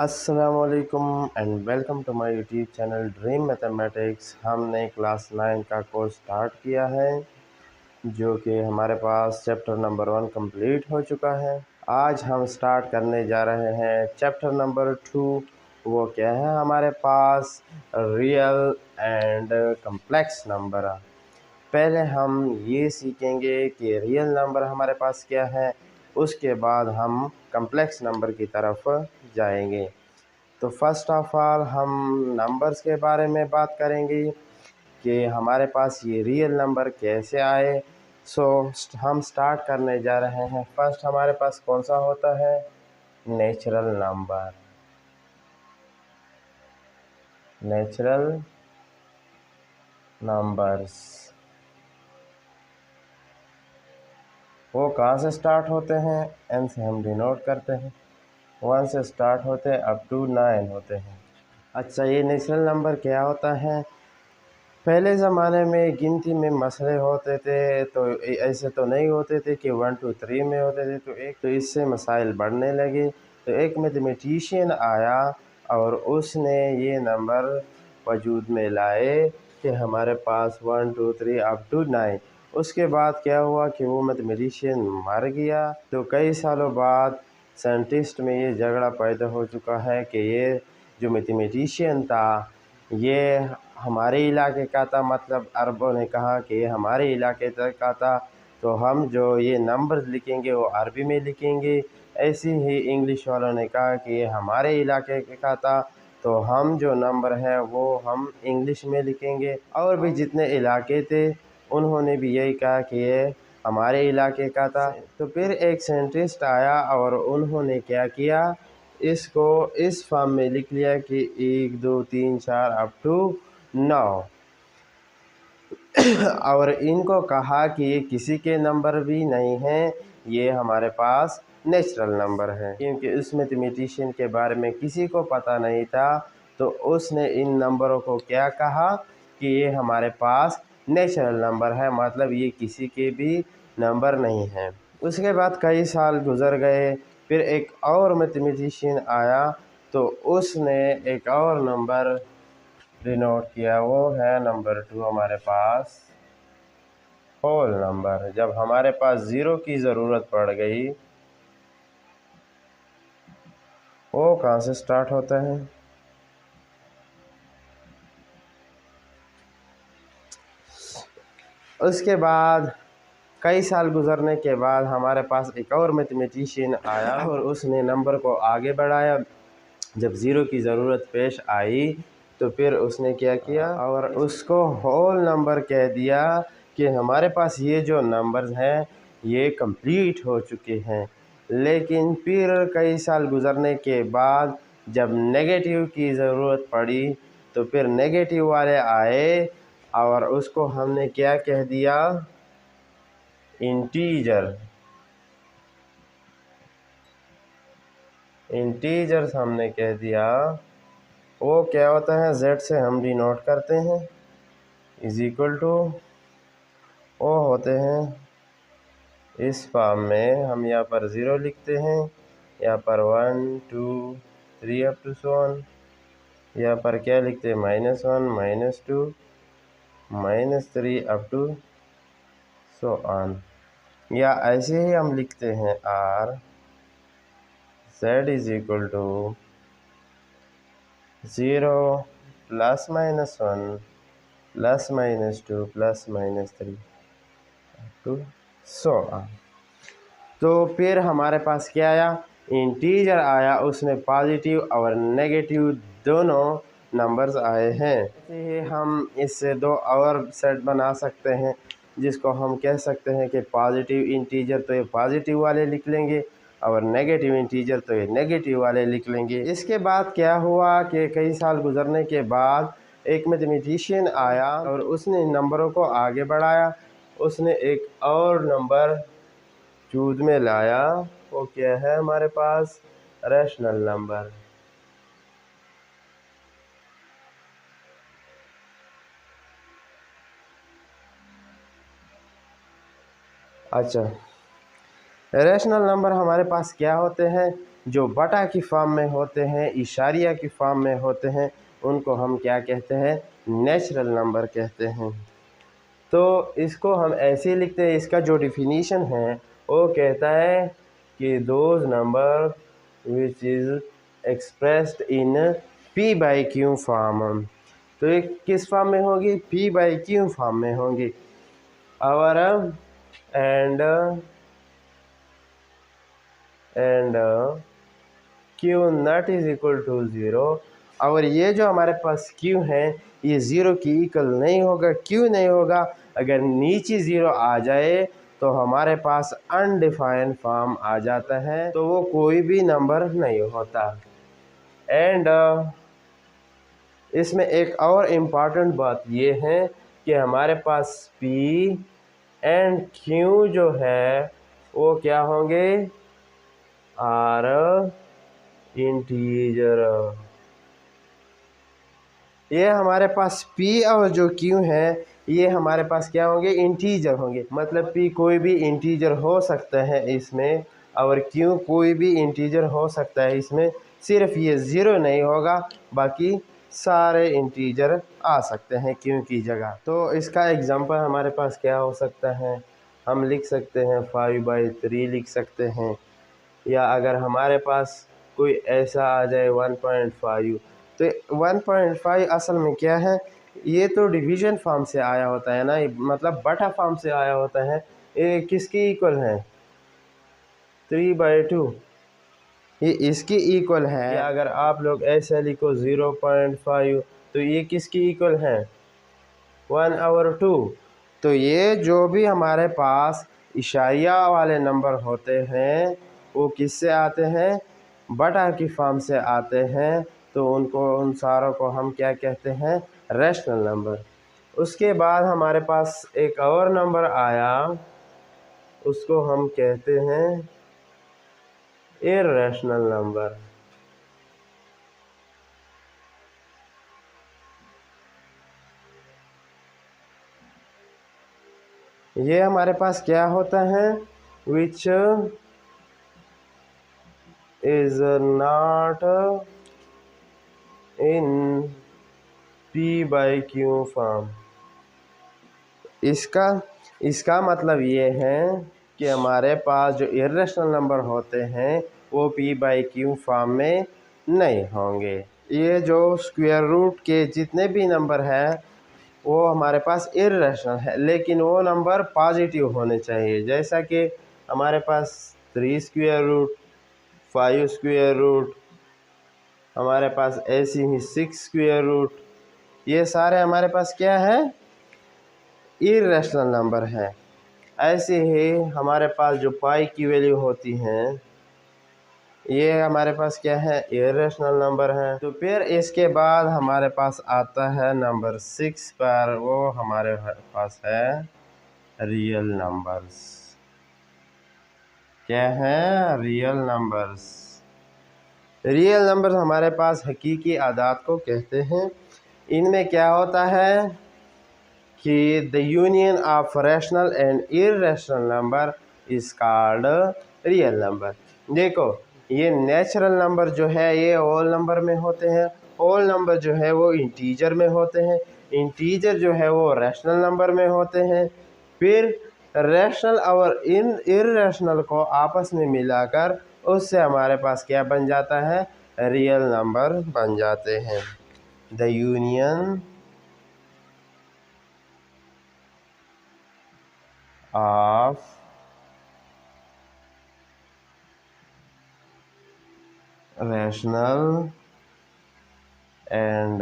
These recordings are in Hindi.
अस्सलामुअलैकुम and welcome to my YouTube channel Dream Mathematics. हमने क्लास 9 का कोर्स स्टार्ट किया है, जो कि हमारे पास चैप्टर नंबर 1 कंप्लीट हो चुका है। आज हम स्टार्ट करने जा रहे हैं चैप्टर नंबर 2। वो क्या है हमारे पास? Real and complex number. पहले हम ये सीखेंगे कि रियल नंबर हमारे पास क्या है, उसके बाद हम कम्प्लेक्स नंबर की तरफ जाएंगे। तो फर्स्ट ऑफ ऑल हम नंबर्स के बारे में बात करेंगे कि हमारे पास ये रियल नंबर कैसे आए। सो हम स्टार्ट करने जा रहे हैं। फर्स्ट हमारे पास कौन सा होता है? Natural number. नेचुरल नंबर्स वो कहाँ से स्टार्ट होते हैं? एन से हम डिनोट करते हैं। 1 से स्टार्ट होते हैं अप टू 9 होते हैं। अच्छा, ये नेचुरल नंबर क्या होता है? पहले ज़माने में गिनती में मसले होते थे, तो ऐसे तो नहीं होते थे कि 1 2 3 में होते थे। तो इससे मसाइल बढ़ने लगे। तो एक मैथमेटिशियन आया और उसने ये नंबर वजूद में लाए कि हमारे पास 1 2 3 अप टू 9। उसके बाद क्या हुआ कि वो मैथमेटिशियन मर गया। तो कई सालों बाद साइंटिस्ट में ये झगड़ा पैदा हो चुका है कि ये जो मैथमेटिशियन था ये हमारे इलाके का था। मतलब अरबों ने कहा कि ये हमारे इलाके तक का था, तो हम जो ये नंबर्स लिखेंगे वो अरबी में लिखेंगे। ऐसे ही इंग्लिश वालों ने कहा कि ये हमारे इलाके का था, तो हम जो नंबर है वो हम इंग्लिश में लिखेंगे। और भी जितने इलाके थे उन्होंने भी यही कहा कि ये हमारे इलाके का था। तो फिर एक साइंटिस्ट आया और उन्होंने क्या किया, इसको इस फॉर्म में लिख लिया कि 1 2 3 4 अप टू 9। और इनको कहा कि ये किसी के नंबर भी नहीं हैं, ये हमारे पास नेचुरल नंबर है। क्योंकि उस मैथमेटिशियन के बारे में किसी को पता नहीं था, तो उसने इन नंबरों को क्या कहा कि ये हमारे पास नेचुरल नंबर है, मतलब ये किसी के भी नंबर नहीं हैं। उसके बाद कई साल गुजर गए। फिर एक और मैथमेटिशियन आया, तो उसने एक और नंबर डिनोट किया, वो है नंबर 2 हमारे पास होल नंबर। जब हमारे पास ज़ीरो की ज़रूरत पड़ गई, वो कहाँ से स्टार्ट होता है? उसके बाद कई साल गुजरने के बाद हमारे पास एक और मैथमेटिशियन आया और उसने नंबर को आगे बढ़ाया। जब ज़ीरो की ज़रूरत पेश आई, तो फिर उसने क्या किया और उसको होल नंबर कह दिया कि हमारे पास ये जो नंबर्स हैं ये कंप्लीट हो चुके हैं। लेकिन फिर कई साल गुजरने के बाद जब नेगेटिव की ज़रूरत पड़ी, तो फिर नेगेटिव वाले आए और उसको हमने क्या कह दिया? इंटीजर। इंटीजर्स हमने कह दिया। वो क्या होता है? z से हम डिनोट करते हैं, इज इक्वल टू वो होते हैं इस फॉर्म में। हम यहाँ पर 0 लिखते हैं, यहाँ पर 1 2 3 अप टू 1। यहाँ पर क्या लिखते हैं? -1 -2 -3 अप टू सो ऑन। या ऐसे ही हम लिखते हैं r z is equal to 0 +-1 +-2 +-3 to so on. तो फिर हमारे पास क्या आया? इंटीजर आया, उसमें पॉजिटिव और नेगेटिव दोनों नंबर्स आए हैं। ऐसे ही हम इससे दो और सेट बना सकते हैं, जिसको हम कह सकते हैं कि पॉजिटिव इंटीजर तो ये पॉजिटिव वाले लिख लेंगे और नेगेटिव इंटीजर तो ये नेगेटिव वाले लिख लेंगे। इसके बाद क्या हुआ कि कई साल गुजरने के बाद एक मैथमेटिशियन आया और उसने नंबरों को आगे बढ़ाया। उसने एक और नंबर वजूद में लाया, वो क्या है हमारे पास? Rational number. अच्छा, रैशनल नंबर हमारे पास क्या होते हैं? जो बटा की फॉर्म में होते हैं, इशारिया की फॉर्म में होते हैं, उनको हम क्या कहते हैं? नेचुरल नंबर कहते हैं। तो इसको हम ऐसे ही लिखते हैं। इसका जो डिफिनीशन है वो कहता है कि those number which is expressed in P by Q form. तो ये किस फॉर्म में होगी? पी बाई क्यू फॉर्म में होंगी। और and Q not is equal to zero. और ये जो हमारे पास क्यू है ये ज़ीरो की इक्वल नहीं होगा। क्यों नहीं होगा? अगर नीचे ज़ीरो आ जाए तो हमारे पास अनडिफाइंड फॉर्म आ जाता है, तो वो कोई भी नंबर नहीं होता। एंड इसमें एक और इम्पॉर्टेंट बात ये है कि हमारे पास P एंड Q जो है वो क्या होंगे? Are integer. ये हमारे पास P और जो Q है ये हमारे पास क्या होंगे? इंटीजर होंगे। मतलब P कोई भी इंटीजर हो सकता है इसमें, और Q कोई भी इंटीजर हो सकता है इसमें। सिर्फ ये ज़ीरो नहीं होगा, बाकी सारे इंटीजर आ सकते हैं Q की जगह। तो इसका एग्जांपल हमारे पास क्या हो सकता है? हम लिख सकते हैं 5/3 लिख सकते हैं, या अगर हमारे पास कोई ऐसा आ जाए 1.5। तो 1.5 असल में क्या है? ये तो डिवीज़न फॉर्म से आया होता है ना, मतलब बटा फॉर्म से आया होता है। ये किसकी इक्वल है? 3/2। ये इसकी इक्वल है। या अगर आप लोग ऐसे लिखो 0.5, तो ये किसकी इक्वल है? 1/2। तो ये जो भी हमारे पास इशारिया वाले नंबर होते हैं वो किससे आते हैं? बटा की फॉर्म से आते हैं। तो उन सारों को हम क्या कहते हैं? Rational number. उसके बाद हमारे पास एक और नंबर आया, उसको हम कहते हैं इर्रेशनल नंबर। ये हमारे पास क्या होता है? Which is not in P/Q form. इसका मतलब ये है कि हमारे पास जो इर्रेशनल नंबर होते हैं वो P/Q फॉर्म में नहीं होंगे। ये जो स्क्वायर रूट के जितने भी नंबर हैं वो हमारे पास इर्रेशनल है, लेकिन वो नंबर पॉजिटिव होने चाहिए। जैसा कि हमारे पास 3 स्क्वायर रूट, 5 स्क्वायर रूट, हमारे पास ऐसी ही 6 स्क्वायर रूट, ये सारे हमारे पास क्या है? इर्रेशनल नंबर है। ऐसे ही हमारे पास जो पाई की वैल्यू होती हैं ये हमारे पास क्या है? इर्रेशनल नंबर है। तो फिर इसके बाद हमारे पास आता है नंबर 6 पर, वो हमारे पास है रियल नंबर्स। क्या है? Real numbers. रियल नंबर्स हमारे पास हकीकी आदात को कहते हैं। इनमें क्या होता है कि the union of rational and irrational number is called real number. देखो ये नेचुरल नंबर जो है ये होल नंबर में होते हैं, होल नंबर जो है वो इंटीजर में होते हैं, इंटीजर जो है वो रैशनल नंबर में होते हैं। फिर रैशनल और इर्रेशनल को आपस में मिलाकर उससे हमारे पास क्या बन जाता है? रियल नंबर बन जाते हैं। The union of rational and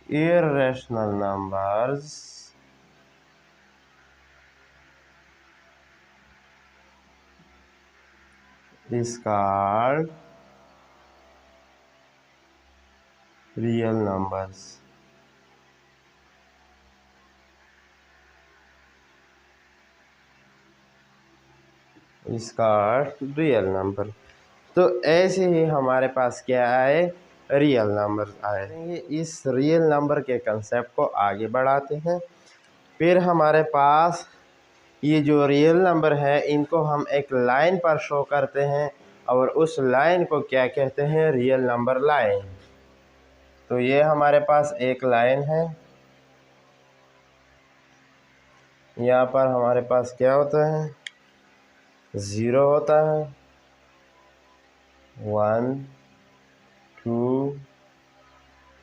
irrational numbers is called real numbers. इसका रियल नंबर। तो ऐसे ही हमारे पास क्या आए? रियल नंबर आए। इस रियल नंबर के कंसेप्ट को आगे बढ़ाते हैं। फिर हमारे पास ये जो रियल नंबर है इनको हम एक लाइन पर शो करते हैं और उस लाइन को क्या कहते हैं, रियल नंबर लाइन। तो ये हमारे पास एक लाइन है, यहाँ पर हमारे पास क्या होता है, 0 होता है, 1 2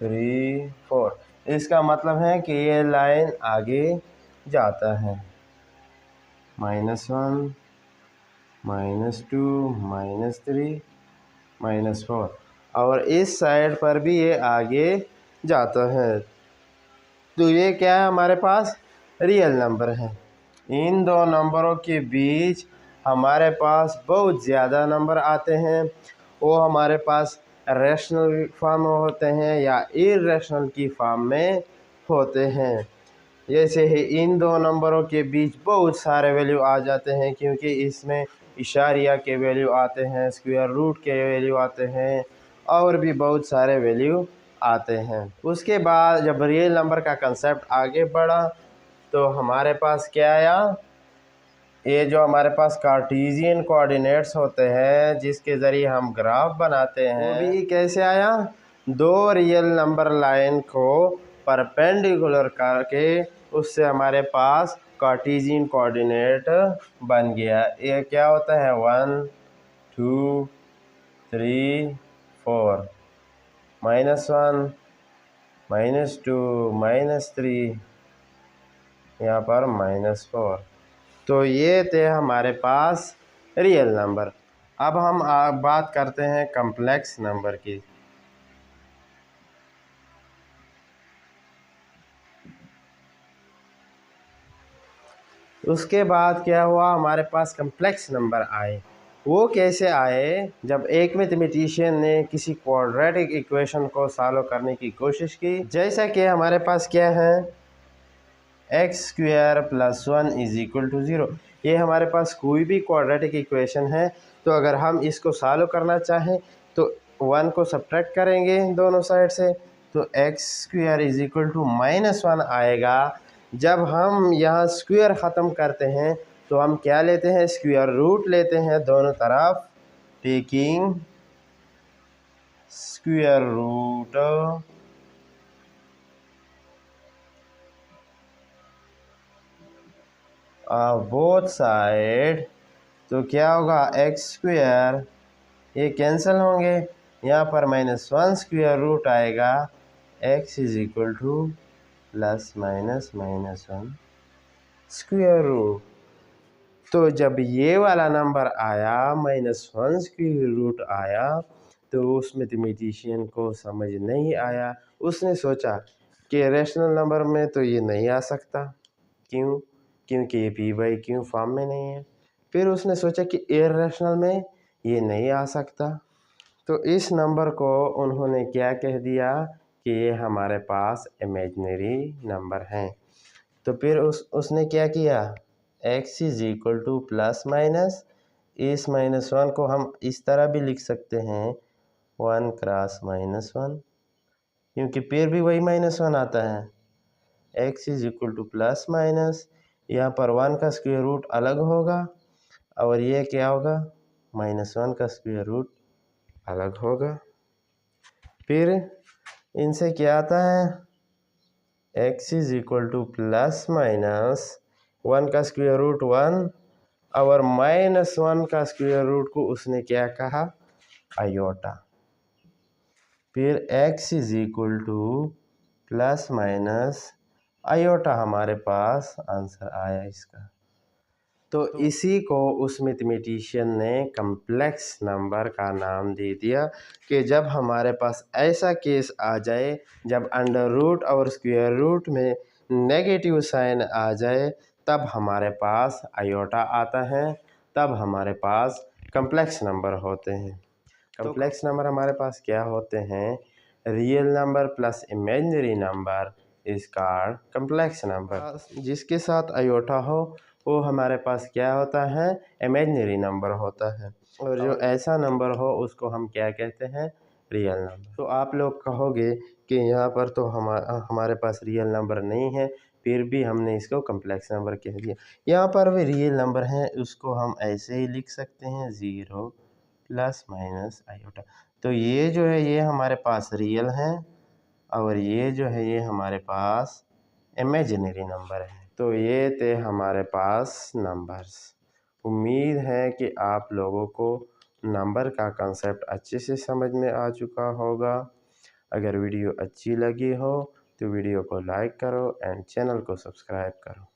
3 4। इसका मतलब है कि ये लाइन आगे जाता है, -1 -2 -3 -4, और इस साइड पर भी ये आगे जाता है। तो ये क्या है, हमारे पास रियल नंबर है। इन दो नंबरों के बीच हमारे पास बहुत ज़्यादा नंबर आते हैं, वो हमारे पास रैशनल फॉर्म में होते हैं या इर्रेशनल की फॉर्म में होते हैं। जैसे ही इन दो नंबरों के बीच बहुत सारे वैल्यू आ जाते हैं, क्योंकि इसमें इशारिया के वैल्यू आते हैं, स्क्वायर रूट के वैल्यू आते हैं, और भी बहुत सारे वैल्यू आते हैं। उसके बाद जब रियल नंबर का कंसेप्ट आगे बढ़ा तो हमारे पास क्या आया, ये जो हमारे पास कार्टेशियन कोऑर्डिनेट्स होते हैं जिसके ज़रिए हम ग्राफ बनाते हैं, वो भी कैसे आया, दो रियल नंबर लाइन को परपेंडिकुलर करके उससे हमारे पास कार्टेशियन कोऑर्डिनेट बन गया। ये क्या होता है, 1 2 3 4, -1 -2 -3, यहाँ पर -4। तो ये थे हमारे पास रियल नंबर। अब हम बात करते हैं कम्प्लेक्स नंबर की। उसके बाद क्या हुआ, हमारे पास कम्प्लेक्स नंबर आए। वो कैसे आए, जब एक मैथमेटिशियन ने किसी क्वाड्रेटिक इक्वेशन को सॉल्व करने की कोशिश की। जैसा कि हमारे पास क्या है, x² + 1 = 0। ये हमारे पास कोई भी क्वाड्रेटिक इक्वेशन है, तो अगर हम इसको सॉल्व करना चाहें तो 1 को सब्ट्रैक्ट करेंगे दोनों साइड से, तो x² = -1 आएगा। जब हम यहाँ स्क्वायर ख़त्म करते हैं तो हम क्या लेते हैं, स्क्वायर रूट लेते हैं दोनों तरफ, taking square root both side. तो क्या होगा, x² ये कैंसिल होंगे, यहाँ पर -1 स्क्वायर रूट आएगा, x = ±-1 स्क्वायर रूट। तो जब ये वाला नंबर आया, -1 स्क्वायर रूट आया, तो उस मैथमेटिशियन को समझ नहीं आया। उसने सोचा कि रैशनल नंबर में तो ये नहीं आ सकता, क्यों, क्योंकि ये p/q फॉर्म में नहीं है। फिर उसने सोचा कि इर्रेशनल में ये नहीं आ सकता, तो इस नंबर को उन्होंने क्या कह दिया कि ये हमारे पास इमेजिनरी नंबर हैं। तो फिर उसने क्या किया, x = ±, इस -1 को हम इस तरह भी लिख सकते हैं, 1 × -1, क्योंकि फिर भी वही -1 आता है। x = ±, यहाँ पर 1 का स्क्वायर रूट अलग होगा और ये क्या होगा, -1 का स्क्वायर रूट अलग होगा। फिर इनसे क्या आता है, x = ±1 का स्क्वायर रूट 1 और -1 का स्क्वायर रूट को उसने क्या कहा, आयोटा। फिर x = आयोटा हमारे पास आंसर आया इसका। तो इसी को उस मैथमेटिशियन ने कम्प्लेक्स नंबर का नाम दे दिया कि जब हमारे पास ऐसा केस आ जाए, जब अंडर रूट और स्क्वायर रूट में नेगेटिव साइन आ जाए, तब हमारे पास आयोटा आता है, तब हमारे पास कम्प्लेक्स नंबर होते हैं। कम्प्लेक्स नंबर हमारे पास क्या होते हैं, real number plus imaginary number is called complex number. जिसके साथ आयोटा हो वो हमारे पास क्या होता है, इमेजिनरी नंबर होता है, और जो ऐसा नंबर हो उसको हम क्या कहते हैं, रियल नंबर। तो आप लोग कहोगे कि यहाँ पर तो हमारे पास रियल नंबर नहीं है, फिर भी हमने इसको कम्प्लेक्स नंबर कह दिया। यहाँ पर भी रियल नंबर हैं, उसको हम ऐसे ही लिख सकते हैं 0 प्लस माइनस आयोटा। तो ये जो है ये हमारे पास रियल हैं और ये जो है ये हमारे पास इमेजिनरी नंबर है। तो ये थे हमारे पास नंबर्स। उम्मीद है कि आप लोगों को नंबर का कंसेप्ट अच्छे से समझ में आ चुका होगा। अगर वीडियो अच्छी लगी हो तो वीडियो को लाइक करो एंड चैनल को सब्सक्राइब करो।